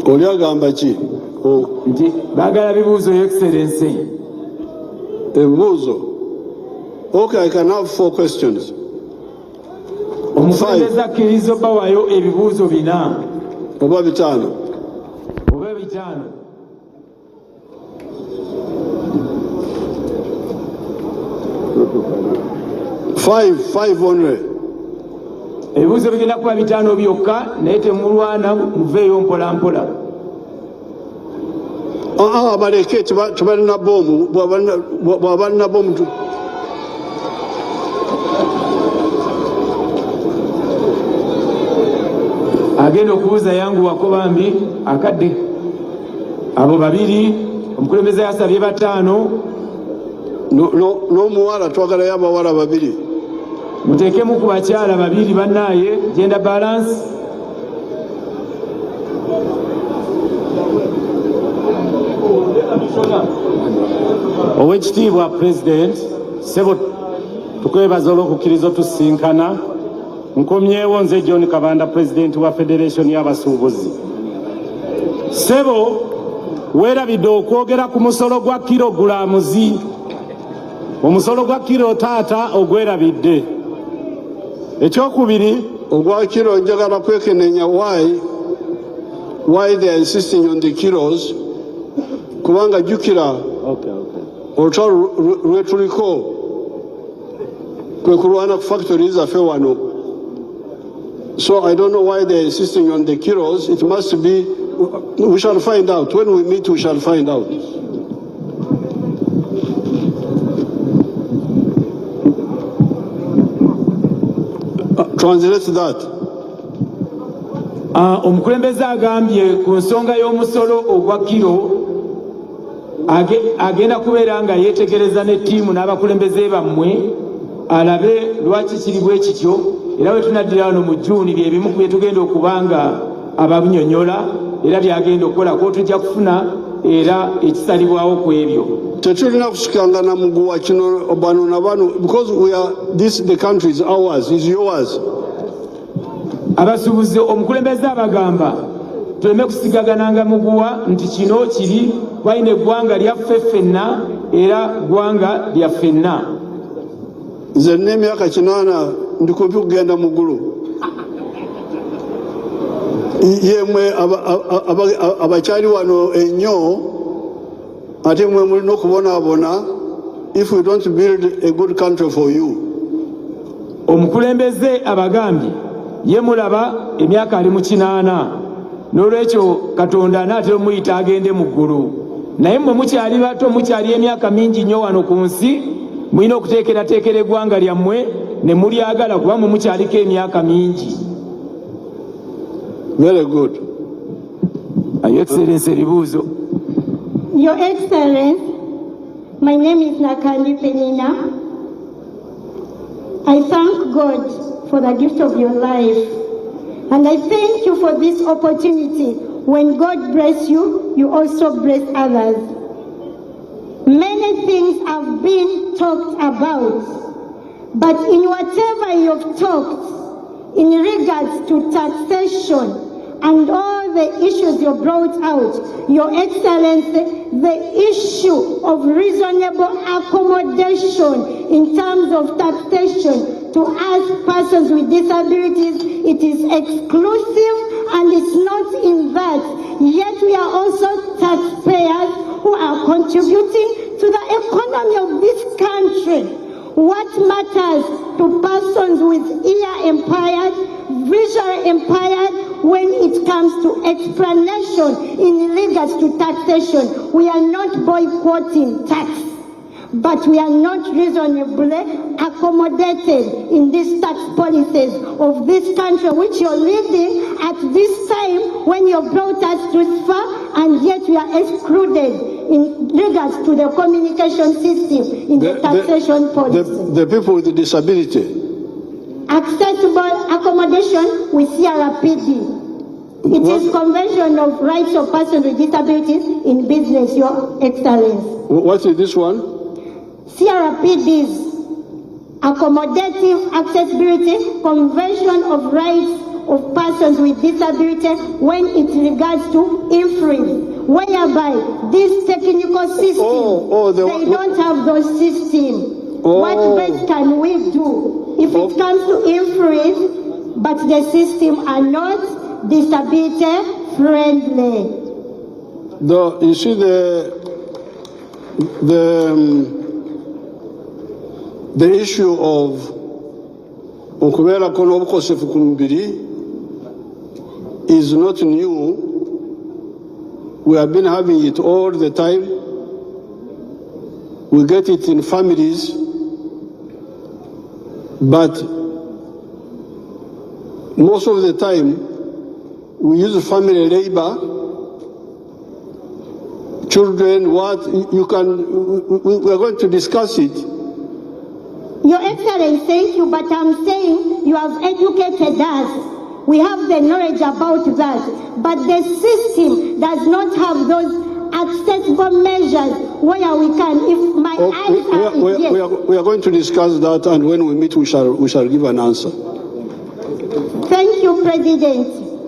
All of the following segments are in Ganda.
Oliagamba chi? Nti bagala bibuuzo Your Excellency. Ebibuuzo. Okay, I can have 4 questions. Omukulembeze akkiriza obbawayo ebibuuzo 4 oba 5 oba 5. Five only. Ebibuuzo bigenda kuba 5 byokka naye temulwana muveeyo mpola mpola. Abaleke tebalina bomu bw'abalina bomu. Agenda okubuuza yanguwako bambi akadde abo 2 omukulembeze yasabye 5 n'omuwala twagalayo abawala 2 muteekemu ku bakyala 2 bannaaye gender balance. Owekitiibwa President Sebo tukwebaza olw'okukkiriza otusinkana. Nkomyewo nze John Kabanda President wa Federation y'Abasubuzi. Sebo weerabidde okwogera ku musolo gwa kilogulamuzi. Omusolo gwa kilo taata ogwerabidde. Ekyokubiri ogwa kilo njagala kwekenenya why they are insisting on the kilos kubanga jukira olutalo lwetuliko kwe kulwana ku factories zaffe wano. So I don't know why they are insisting on the kilos. It must be, we shall find out. When we meet, we shall find out. Translate that. Omukulembeze agambye ku nsonga y'omusolo ogwa kilo agenda kubeera nga yeetegereza ne ttiimu n'abakulembeze bammwe alabe lwaki kiri bwe kityo, era bwe tunaddira wano mu June bye bimu ku bye tugenda okubanga ababunyonyola era byagenda okukolako tujja kufuna era ekisalibwawo ku ebyo. Tetulina kusikanga na muguwa kino bano na bano because we are the country is ours, is yours. Abasubuzi omukulembeze abagamba tuleme kusigagananga muguwa nti kino kiri kwayina eggwanga lyaffe ffenna era ggwanga lya ffenna. Nze n'emyaka 8 ndi kumpi kugenda mu ggulu. Yemwe abakyali wano ennyo ate mwe mulina okubonaabona if we don't build a good country for you. Omukulembeze abagambye ye mulaba emyaka ali mu 8 n'olwekyo Katonda anaatera omuyita agende mu ggulu, naye mmwe mukyali bato, mukyali emyaka mingi nnyo wano ku nsi, mulina okuteekerateekera eggwanga lyammwe ne mulyagala kuba mmwe mukyaliko emyaka mingi. Very good. Your Excellency, ebibuuzo. Your Excellency, my name is Nakandi Penina. I thank God for the gift of your life. And I thank you for this opportunity. When God bless you, you also bless others. Many things have been talked about, but in whatever you've talked in regards to taxation and all the issues you brought out, Your Excellency, the issue of reasonable accommodation in terms of taxation to us persons with disabilities, it is exclusive and it's not in that. Yet we are also taxpayers who are contributing to the economy of this country. What matters to persons with ear impaired, visual impaired, when it comes to explanation in regards to taxation? We are not boycotting tax, but we are not reasonably accommodated in these tax policies of this country, which you're leading at this time when you brought us to far, and yet we are excluded in regards to the communication system in the taxation policy. The people with disability. Accessible accommodation with CRPD. It is Convention of Rights of Persons with Disabilities in Business, Your Excellency. What is this one? CRPD's Accommodative Accessibility Convention of Rights of persons with disability when it regards to influence, whereby this technical system, they don't have those systems. What best can we do if it comes to influence, but the system are not disability friendly? You see the issue of okubeera kono obukosefu ku mubiri is not new. We have been having it all the time. We get it in families, but most of the time we use family labor, children, what you can, we are going to discuss it. Your Excellency, thank you, but I'm saying you have educated us. We have the knowledge about that, but the system does not have those accessible measures where we can, if my eyes are we are going to discuss that, and when we meet, we shall give an answer. Thank you, President.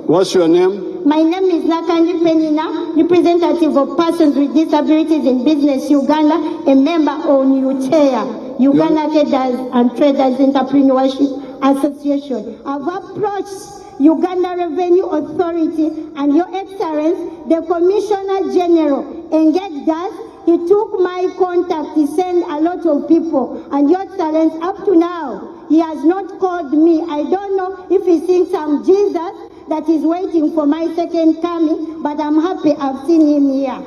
What's your name? My name is Nakandi Penina, representative of persons with disabilities in business Uganda, a member of UTEA. Uganda Traders and Traders Entrepreneurship Association. I've approached Uganda Revenue Authority and Your Excellency, the Commissioner General, engaged us. He took my contact, he sent a lot of people, and Your Excellency, up to now, he has not called me. I don't know if he thinks I'm Jesus that is waiting for my second coming, but I'm happy I've seen him here.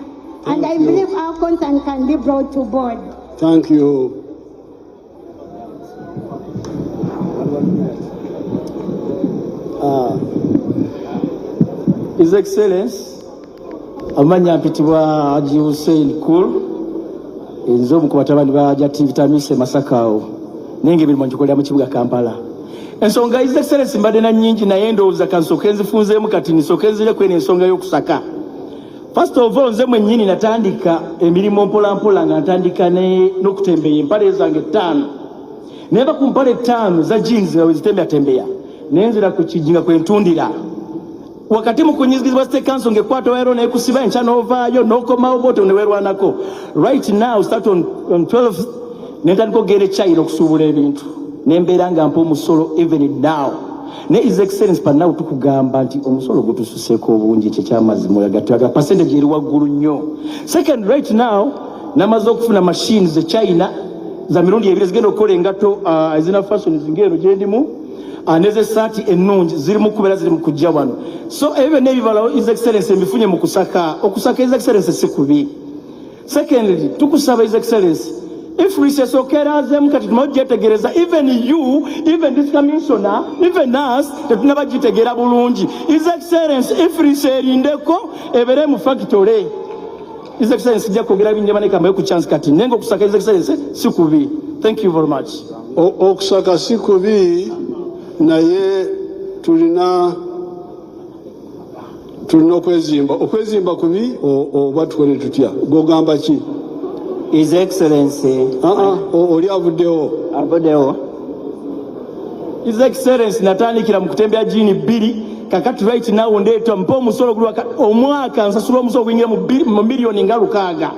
And I believe our concern can be brought to board. Thank you. His Excellency, amanya mpitibwa Haji Hussein Kul, enzo mukubatabani ba activity mise Masakao, nenge biri mwanjukolera mu kibuga Kampala. Ensonga His Excellency mbadde na nnyingi naye ndowooza kansoke nzifunzeemu kati nisoke nzire kweno ensonga y'okusaka. First of all, nze mwennyini natandika emirimu mpolampola nga ntandika n'okutembeya empale zange 5. Neva ku mpale 5 za jeans nga wezitembeyatembeya nenzira ku kijinga kwentundira. Wakati mu kunyizigizibwa State Council ngekwata wero n'ekusiba enkya n'ovaayo n'okomawo bw'otyo ne weerwanako. Right now, start on 12th, nentandika okugenda e China okusuubula ebintu. Nembeera nga mpa omusolo even now. Ne His Excellency pannawo tukugamba nti omusolo gutususeeko obungi kyekyamazima oyagatuaga percentage eri waggulu nnyo. Second, right now namaze okufuna machines e China za mirundi 2 zigenda okukola engato ezina fashion zingero gyendimu neze saati ennungi ziri mu kubeera ziri mu kujja wano. So ebyo n'ebibala His Excellency mbifunye mu kusaka. Okusaka His Excellency si kubi. Secondly, tukusaba His Excellency, if research okerazemu kati tumagyetegereza, even you, even this commissioner, even us, tetunabagitegeera bulungi. His Excellency, if research indeko ebere mu factory. His Excellency jja kwogera bingi amaneka ku chance kati nengo okusaka His Excellency si kubi. Thank you very much. Okusaka si kubi, naye tulina okwezimba kubi oba tukole tutya? Gogamba ki? His Excellency. Oli avuddewo. His Excellency natandikira mu kutembea jini 2 kakati right now ndeetwa mpa omusolo guli omwaka nsasula omusolo gwingira mu miliyoni nga 600.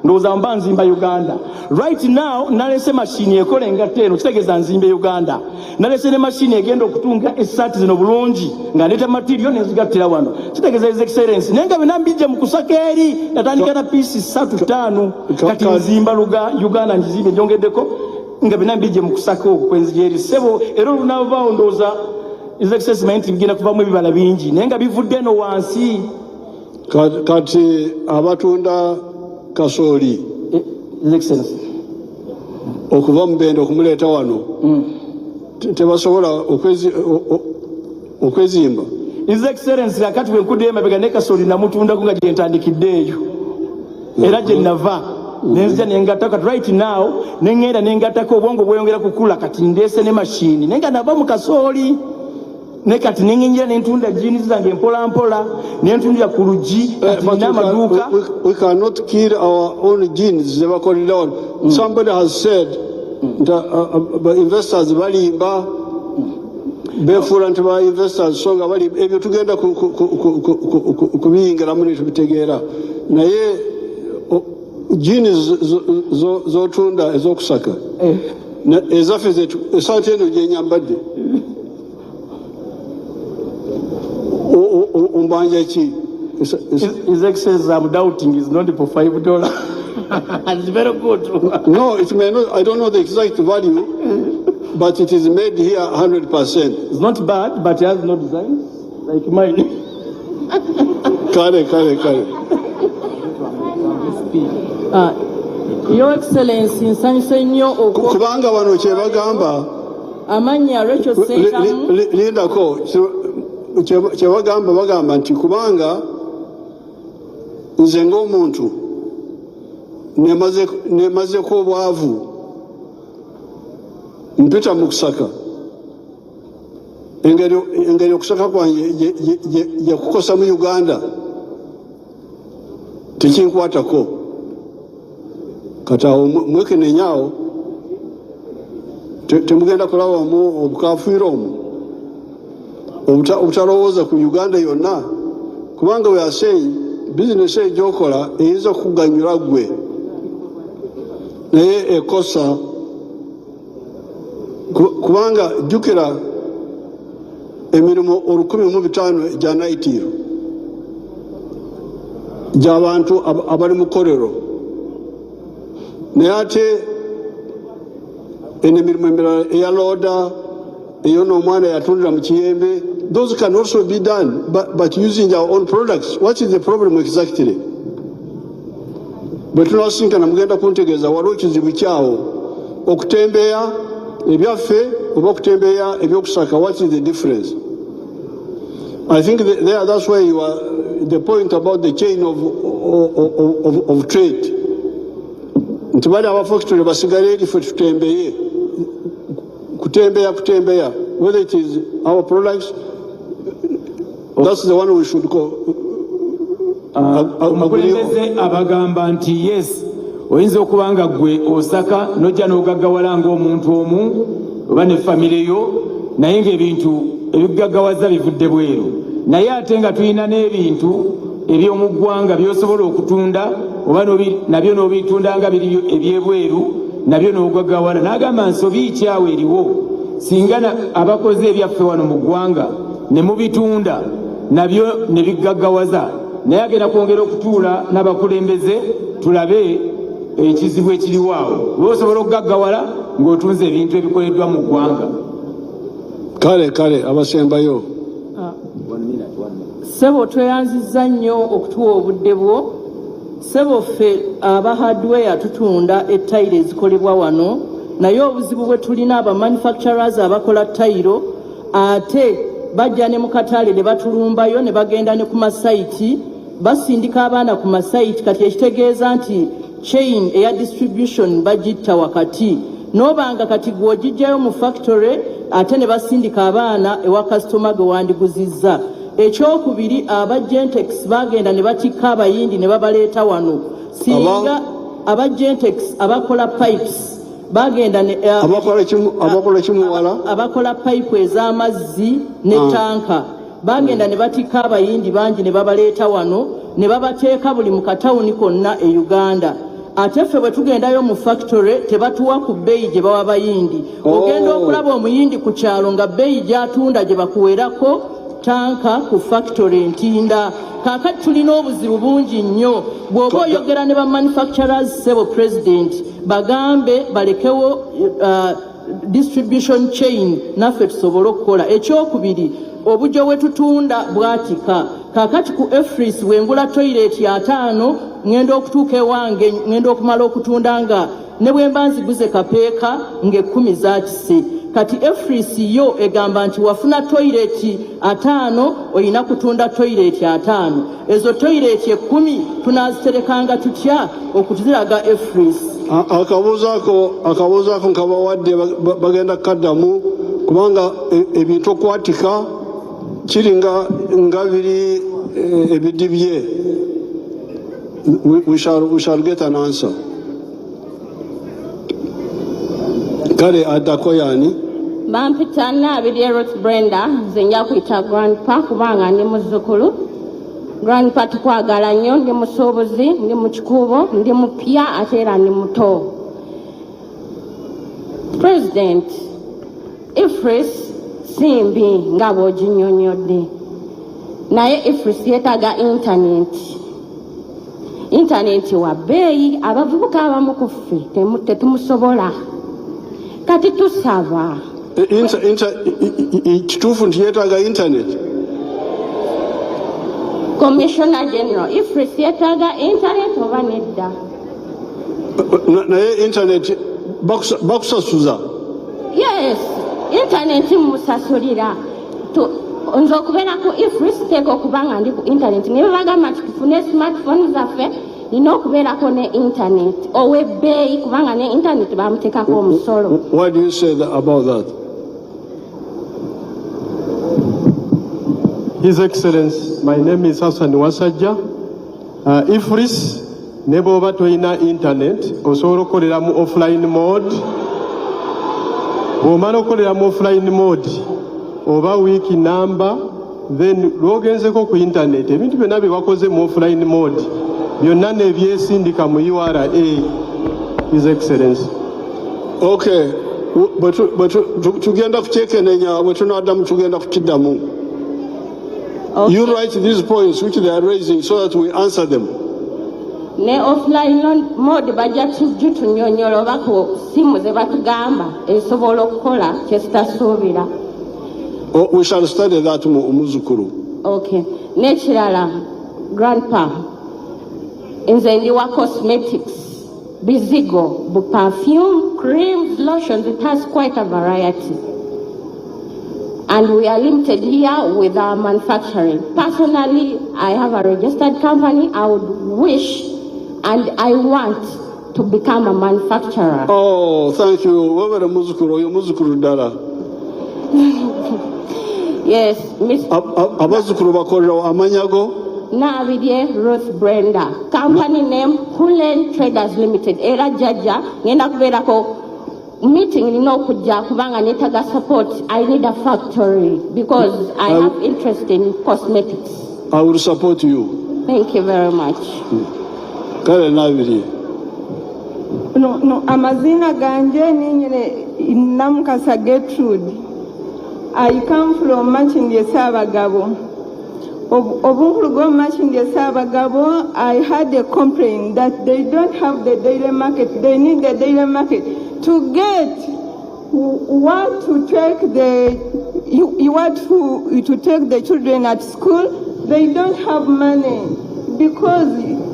Ndowooza mba nzimba Uganda. Right now nalese machine ekola engato eno kitegeeza nzimbe Uganda. Nalese ne machine egenda okutunga esaati zino bulungi nga ndeta material nezigattira wano. Kitegeeza His Excellency nenga binambijja mu kusaka eri natandika na piece 3-5 kati nzimba Uganda njizimbe njongedeko nga binambijje mu kusaka okwenzi eri sebo era lunavaawo ndowooza His Excellency mayinti bigenda kuvamu ebibala bingi nenga bivudde no wansi kati abatunda kasooli His Excellency okuva mu Bende okumuleeta wano tebasobola okwezimba. His Excellency akati bwenkuddeyo emabega ne kasooli namutundako nga gyentandikiddeeyo era gye nava nenzija nengattako kati right now neŋŋenda nengattako obwongo bweyongera kukula kati ndeese ne mashini nenga nava mu kasooli ne kati neŋŋinjira nentunda jeans zange mpolampola nentundira ku luggi n'amaduuka. We cannot kill our own jeans. Somebody has said that investors balimba. befuula nti ba investors so nga bali ebyo tugenda kubiyingiramu ne tubitegeera naye jini z'otunda ez'okusaka ezaffe zetu esaati eno gyenyambadde ombanja ki? His Excellency, I'm doubting it's not for $5. It's very good. No, it may not. I don't know the exact value, but it is made here 100%. It's not bad, but it has no design like mine. Kare. Your Excellency, nsanyuse nnyo kubanga wano kye bagamba amanya Rachel Sentamu lindako kye bagamba nti kubanga nze ng'omuntu nemazeko obwavu mpita mu kusaka engeri okusaka kwange gye kukosa mu Uganda tekinkwatako kati awo mwekenenyawo temugenda kulabamu obukafuira omu obutalowooza ku Uganda yonna kubanga we are saying bizinesi eyo gy'okola eyinza okuganyula gwe naye ekosa kubanga jjukira emirimu 1,500 gya nayitiiro gy'abantu abali mu Kololo naye ate eno emirimu emirala eya looda eyo n'omwana yatundira mu kiyembe those can also be done but using our own products. What is the problem exactly? Bwe tunasinkana mugenda kuntegeeza waliwo ekizibu kyawo okutembeeya ebyaffe oba okutembeeya ebyokusaka. What is the difference? I think that's why you are the point about the chain of trade. Nti bali abafactory basigale eri ffe tutembeeye kutembeeya whether it is our products. That's the one we should go. Omukulembeze abagamba nti yes oyinza okuba nga gwe osaka nojja n'ogaggawala ng'omuntu omu oba ne famire yo naye ng'ebintu ebigaggawaza bivudde bweru naye ate nga tulina n'ebintu eby'omu ggwanga by'osobola okutunda oba nabyo n'obitunda nga biri ebyebweru nabyo n'ogaggawala n'agamba nsobi kyawe eriwo singa abakoze ebyaffe wano mu ggwanga ne mubitunda nabyo ne bigaggawaza naye agenda kwongera okutuula n'abakulembeze tulabe ekizibu ekiriwaawo lwosobola okugaggawala ng'otunze ebintu ebikoleddwa mu ggwanga. Kale abasembayo Sebo tweyanzizza nnyo okutuwa obudde bwo. Sebo ffe aba hardware tutunda ettayiro ezikolebwa wano naye obuzibu bwe tulina aba manufacturers abakola ttayiro ate bajja ne mu katale ne batulumbayo ne bagenda ne ku masayiti basindika abaana ku masayiti kati ekitegeeza nti chain eya distribution bagitta wakati n'obanga kati gw'ogijjayo mu factory ate ne basindika abaana ewa kasitoma gwe wandiguzizza. Ekyokubiri aba Gentex bagenda ne batikka abayindi ne babaleeta wano singa aba Gentex abakola pipes bagenda ne abakola pipe ez'amazzi ne tanka bagenda ne batikka abayindi bangi ne babaleeta wano ne babateeka buli mu katawuni konna e Uganda. Ate ffe bwe tugendayo mu factory tebatuwa ku bbeeyi gye bawa bayindi. Ogenda okulaba omuyindi ku kyalo nga bbeeyi gy'atunda gye bakuwerako tanka ku factory ntinda. Kaakati tulina obuzibu bungi nnyo bw'oba oyogera ne ba manufacturers Sebo President bagambe balekewo distribution chain naffe tusobole okukola. Ekyokubiri obujjo bwe tutunda bwatika. Kaakati ku Efris wengula toilet ya 5 ngenda okutuuka ewange ngenda okumala okutunda nga ne bwe mba nziguze kapeeka nga10 zaakise. Kati Efris yo egamba nti wafuna toilet 5 oyina kutunda toilet 5. Ezo toilet 10 tunaziterekanga tutya okutuziraga Efris. Akabuuzaako nkabawadde bagenda kaddamu kubanga ebintu okwatika kiri nga biri ebidibye. We shall get an answer. Kale addako yani Bampita Nabidi Ruth Brenda, nze kuyita grandpa kubanga ndi muzzukulu. Grandpa tukwagala nnyo, ndi musuubuzi, ndi mu kikuubo, ndi mupya ate era ndi muto. President, Ifris simbi nga bw'oginnyonnyodde. Naye Ifris yeetaaga intaneti wa bbeeyi, abavubuka abamu ku ffe tetumusobola. Kati tusaba. Kituufu nti yeetaaga internet? Commissioner General, Ifris yeetaaga internet oba nedda? Naye internet bakusasuza? Yes, internet musasulira. Nze okubeera ku Ifris teeka okuba nga ndi ku internet. Ne bwe bagamba nti tufune smartphone zaffe, nina okubeerako ne internet ow'ebbeeyi kubanga ne internet bamuteekako omusolo. Why do you say that about that? His Excellency, my name is Hassan Wasajja. Ifris ne bw'oba toyina internet osobola okukolera mu offline mode. Bw'omala okukolera mu offline mode oba week number, then lw'ogenzeko ku internet ebintu byonna bye wakoze mu offline mode byonna ne byesindika mu URA. His Excellency. Okay, tugenda kutekenenya bwe tunaddamu tugenda kukiddamu. Okay. You write these points which they are raising so that we answer them. Ne offline mode bajja tunyonyola oba ku simu ze batugamba esobola okukola kye tutasuubira. We shall study that muzukuru. Okay. N'ekirala, grandpa, nze ndi wa cosmetics, bizigo, perfume, creams, lotions, it has quite a variety. And we are limited here with our manufacturing. Personally, I have a registered company. I would wish and I want to become a manufacturer. Oh, thank you. Wewe muzukuru, you muzukuru dala. Yes, Miss. Abazukuru bakolera amanyago. Nabidye Ruth Brenda. Company name Hulen Traders Limited. Era jaja ngenda kubeerako meeting nino kujja kubanga netaga support. I need a factory because I have interest in cosmetics. I will support you. Thank you very much. Kale Nabidye. No, amazina ganje ninyere namukasa Gertrude. I come from Machindye Sabagabo. Obunkulugo Machindye Sabagabo, I had a complaint that they don't have the daily market. They need the daily market to get what to take to take the children at school. They don't have money because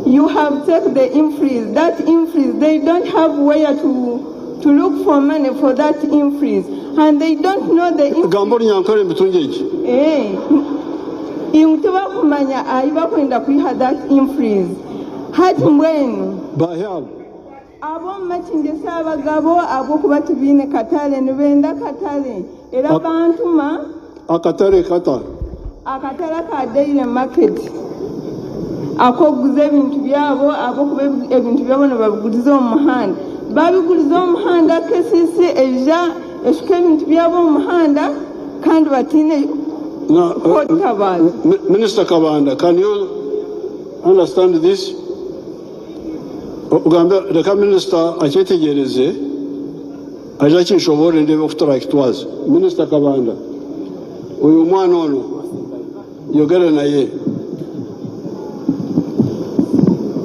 you have taken the increase. That increase, they don't have where to look for money for that increase. And they don't know the increase. Intubakumanya aibakwenda kuiha that increase. Hati mwenu. Bahab. Abo Machindye Sabagabo abo kuba tubine katale nibenda katale. Era bantuma. Akatale kata. Akatale ka daily market. Akoguze ebintu byabo abo kuba ebintu byabo nababiguliza omuhanda. Babiguliza omuhanda kesisi eja eshuka ebintu byabo omuhanda kandi batine. Minister Kabanda, can you understand this? The Minister akyetegereze aja kinshobora ndebe okustrike twice. Minister Kabanda, uyu mwana ono yogere naye.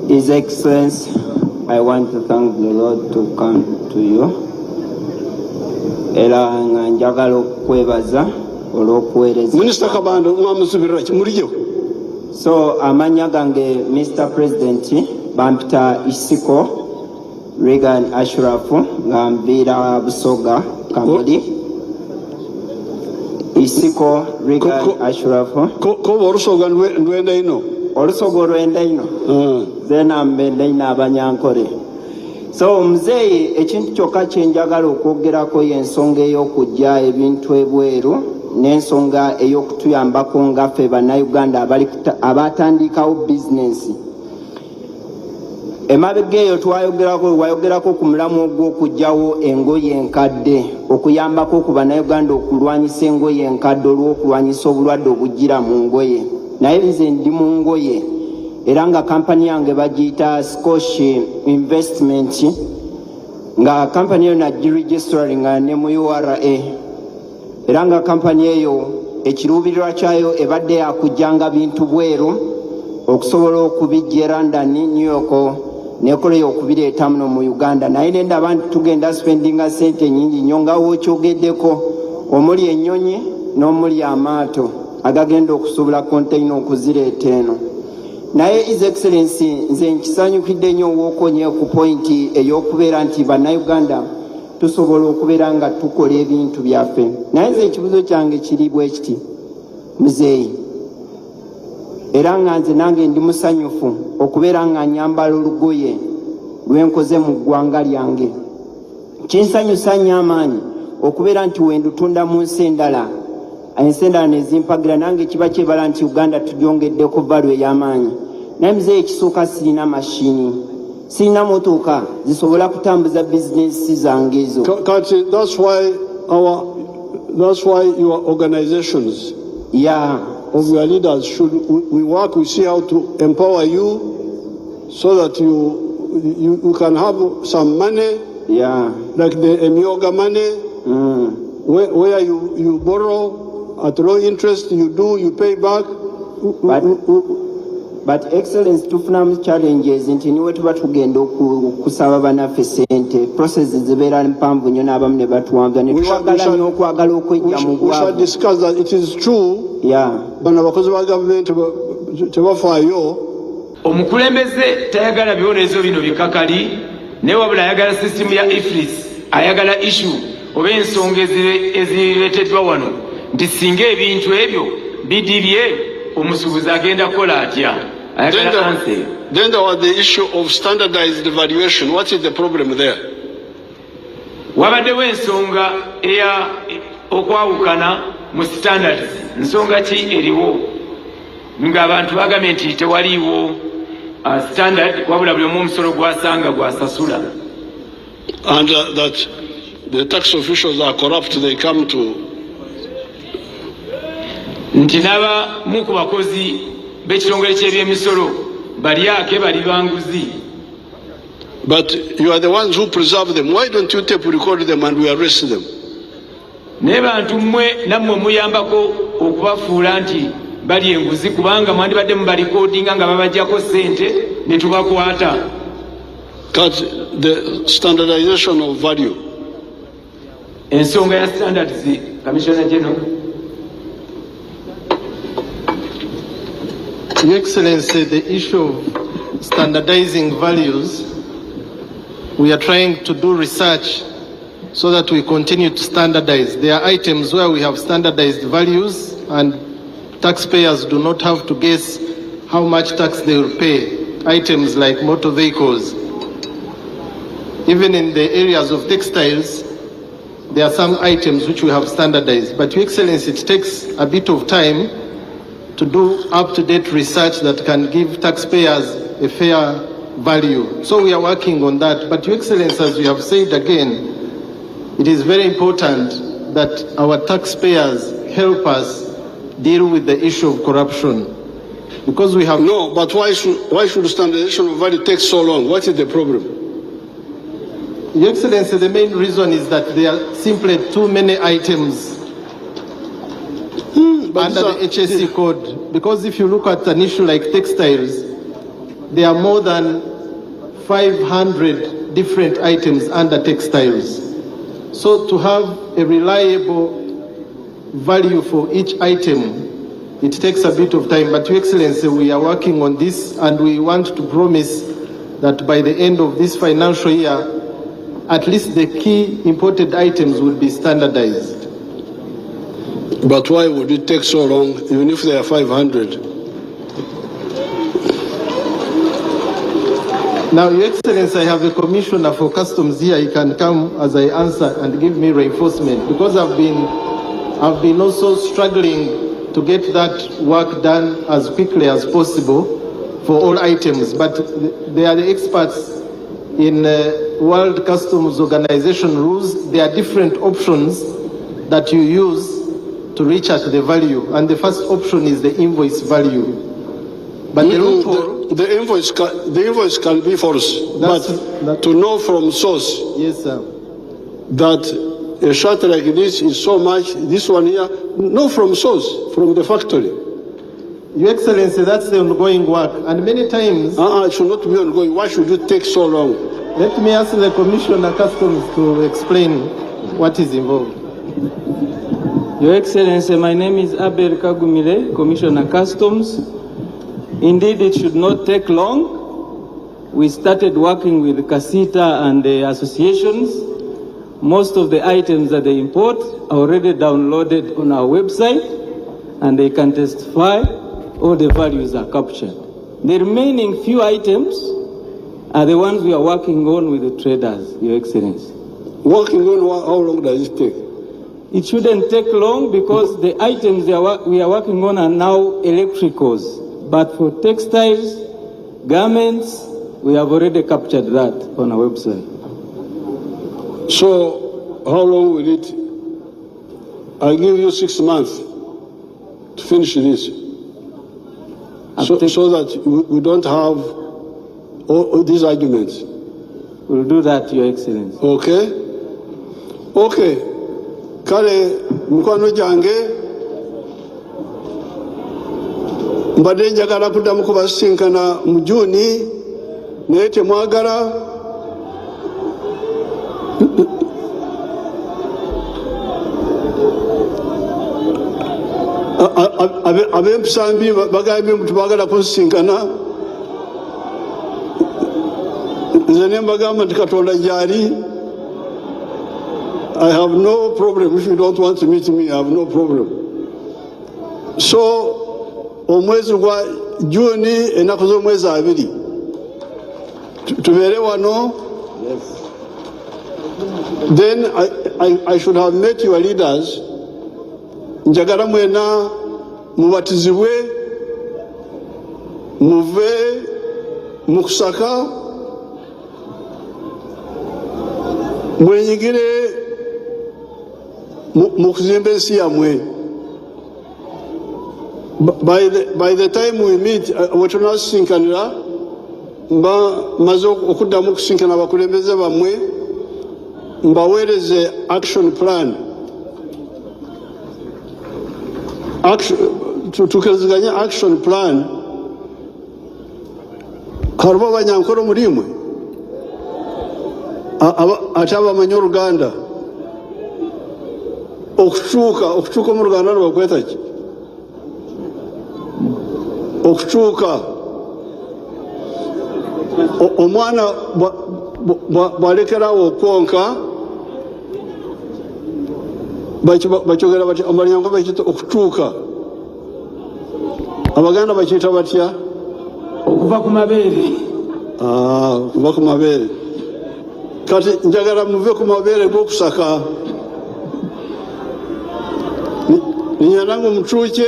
His Excellency, I want to thank the Lord to come to you. Era nga njagala okwebaza. Minister Kabanda, so amanya gange Mr. President bampita Isiko Regan Ashrafu ngambira Busoga Kamuli Isiko Regan Ashrafu ko olusoga ndwenda ino olusoga olwenda ino zena mbende ina abanyankore. So muzeyi ekintu kyokka kyenjagala okwogerako y'ensonga ey'okujja ebintu ebweru n'ensonga ey'okutuyambako ngaffe bannayuganda abatandikawo bizinensi. emabega eyo wayogerako ku mulamu ogw'okugyawo engoye enkadde okuyambako ku bannayuganda okulwanyisa engoye enkadde olw'okulwanyisa obulwadde obugira mu ngoye. Naye nze ndi mu ngoye era nga kampani yange bagiyita Scotch Investment, nga kampani eyo nagiregistraringa ne mu URA, era nga kampani eyo ekiruubirirwa kyayo ebadde yakujjanga bintu bweru okusobola okubijja London, New York nekoleyo okubireeta muno mu Uganda. Naye nenda abantu tugenda spendinga sente nyingi nnyo nga wokyogeddeko, omuli ennyonyi n'omuli amaato agagenda okusobola konteina okuzireeta eno. Naye His Excellency nze nkisanyukidde nnyo wookonye ku pointi ey'okubeera nti bannayuganda tusobola okubeera nga tukola ebintu byaffe. Naye nze ekibuzo kyange kiri bwe kiti, muzeeyi, era nga nze nange ndi musanyufu okubeera nga nyambala olugoye lwenkoze mu ggwanga lyange. Kinsanyusa nnyo amaanyi okubeera nti wendutunda mu nsi endala, ensi endala nezimpagira, nange kiba kyebala nti Uganda tugyongeddeko value ey'amaanyi. Naye muzeeyi ekisooka sirina mashini, sirina motoka zisobola kutambuza bizinesi zange ezo. Kati, that's why your organizations of your leaders we work, we see how to empower you so that you can have some money, like the Emioga money, where you borrow at low interest, you pay back. But Excellency, tufunamu challenges nti niwe tuba tugenda okusaba bannaffe ssente, process zibeera mpanvu nnyo n'abamu ne batuwambya ne twagala nnyo okwagala okwejja mu bwavu. We shall discuss that. It is true. Bano abakozi ba gavumenti tebafaayo. Omukulembeze tayagala byonezo bino bikakali, naye wabula ayagala system ya IFRIS, ayagala issue oba ensonga ezireeteddwa wano nti singa ebintu ebyo bidibye omusuubuzi agenda kukola atya. Then there was the issue of standardized valuation. What is the problem there? Wabaddewo ensonga eya okwawukana mu standards. Nsonga ki eriwo ng'abantu bagambye nti tewaliiwo standard, wabula buli omu omusolo gwasanga gwasasula. And that the tax officials are corrupt, they come to nti n'abamu ku bakozi b'ekitongole ky'ebyemisolo balyake bali banguzi. But you are the ones who preserve them. Why don't you tape record them and we arrest them? Naye bantu mmwe nammwe muyambako okubafuula nti bali enguzi, kubanga mwandibadde mubalikodinga nga babajjako ssente ne tubakwata. Cut the standardization of value. Ensonga ya standards, Commissioner General. Your Excellency, the issue of standardizing values, we are trying to do research so that we continue to standardize. There are items where we have standardized values and taxpayers do not have to guess how much tax they will pay. Items like motor vehicles. Even in the areas of textiles, there are some items which we have standardized. But Your Excellency, it takes a bit of time to do up-to-date research that can give taxpayers a fair value. So we are working on that. But Your Excellency, as you have said again, it is very important that our taxpayers help us deal with the issue of corruption. Because we have... No, but why should standardization of value take so long? What is the problem? Your Excellency, the main reason is that there are simply too many items under the HSC code. Because if you look at an issue like textiles, there are more than 500 different items under textiles. So to have a reliable value for each item, it takes a bit of time. But Your Excellency, we are working on this and we want to promise that by the end of this financial year, at least the key imported items will be standardized. But why would it take so long, even if there are 500? Now, Your Excellency, I have a commissioner for customs here. He can come as I answer and give me reinforcement, because I've been also struggling to get that work done as quickly as possible for all items, but they are the experts in World Customs Organization rules. There are different options that you use to reach at the value, and the first option is the invoice value. But the invoice can be false, but to know from source, yes, sir, that a shirt like this is so much, this one here, no, from source, from the factory. Your Excellency, that's the ongoing work, and many times... It should not be ongoing. Why should it take so long? Let me ask the Commissioner Customs to explain what is involved. Your Excellency, my name is Abel Kagumile, Commissioner Customs. Indeed, it should not take long. We started working with Casita and the associations. Most of the items that they import are already downloaded on our website, and they can testify all the values are captured. The remaining few items are the ones we are working on with the traders, Your Excellency. Working on, how long does it take? It shouldn't take long because the items we are working on are now electricals. But for textiles, garments, we have already captured that on our website. So, how long will it? I give you 6 months to finish this. So that we don't have all these arguments. We'll do that, Your Excellency. Okay? Okay. Kale, mkwano jange, mbade njagala kuddamu kubasinkana mu Juni, naye temwagala. Ab'empisa mbi bagambye nti baagala kusinkana. Nze ne mbagamba nti Katonda gy'ali. I have no problem. If you don't want to meet me, I have no problem. So, omwezi gwa Juni ennaku z'omwezi 2 tubeere wano. Then I should have met your leaders. Njagala mwena mubatizibwe, muve mu kusaka, mwenyigire mu kuzimba ensi yammwe. By the time we meet, wetunasinkanira mba maze okuddamu okusinkana abakulembeze bammwe, mbaweereze action plan. Tukeziganya action plan. Karuba banyankoro mulimwe ate abamanyi Oluganda okukyuka mu Luganda nibakweta ki? Okukyuka omwana bw'alekerawo okwonka bakyogera bati amalyango bakiyita okukyuka. Abaganda bakiyita batya? Okuva ku mabeere. Okuva ku mabeere. Kati njagala muve ku mabeere g'okusaka. Ninyananga mukyuke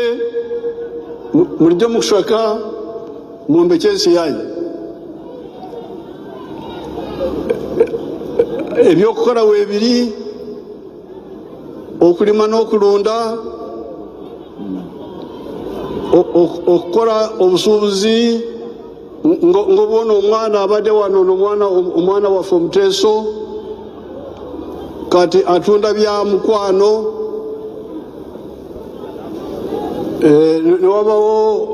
mulidde mu kusaka mwombeke ensi yanyu. Ebyokukola weebiri, okulima n'okulunda, okukola obusuubuzi, ng'obwona omwana abadde wano omwana waffe Omuteeso kati atunda bya mukwano, ne wabawo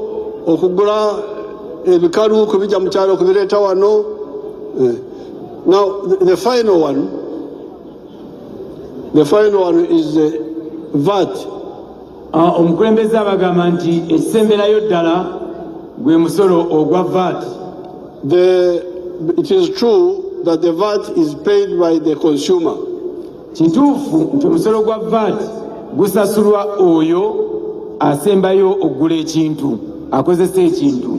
okugula ebikalu kubijja mu kyalo kubireeta wano. Now the final one is the VAT. Omukulembeze abagamba nti ekisemberayo ddala gwe musolo ogwa VAT. It is true that the VAT is paid by the consumer. Kituufu nti omusolo gwa VAT gusasulwa oyo asembayo okugula ekintu, akozesa ekintu.